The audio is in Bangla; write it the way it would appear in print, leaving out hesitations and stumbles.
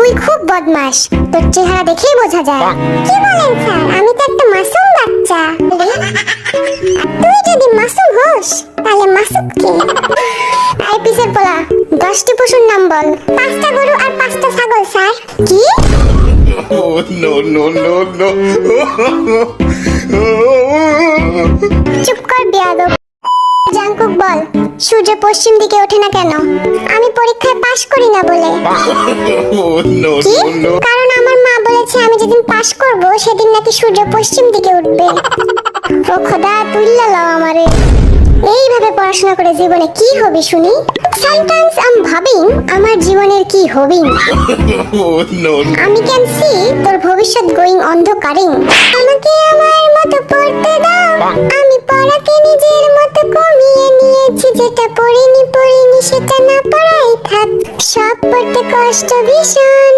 তুই খুব বদমাশ, তোর চেহারা দেখেই বোঝা যায়। কি বলেন স্যার, আমি তো একটা মাসুম বাচ্চা। তুই যদি মাসুম হোস তাহলে মাসুদ কে? আই পিসের পোলা, 10টি পশুর নাম বল। 5টা গরু আর 5টা ছাগল স্যার। কি? Oh, no, no, no, no. চুপ কর বেয়াদব। জাঙ্কুক বল, সূর্য পশ্চিম দিকে ওঠে না কেন? আমি পরীক্ষায় পাশ করি না বলে। Oh, no, কি? no, no. কারণ আমার মা বলেছে আমি যেদিন পাশ করব সেদিন নাকি সূর্য পশ্চিম দিকে উঠবে। ও খোদা, তুইলা লাও আমারে। এইভাবে পড়াশোনা করে জীবনে কি হবে শুনি? সামটাইমস আই এম ভাবিং আমার জীবনের কি হবিং। Oh, no, no. আমি ক্যান সি তোর ভবিষ্যৎ গোয়িং অন্ধকারিং। আমাকে আমার মতো পড়তে দাও, আমি পড়াকে নিজের মতো কমিয়ে নিয়েছি। যেটা পড়িনি সেটা না পড়াই থাক, সব পড়তে কষ্ট ভীষণ।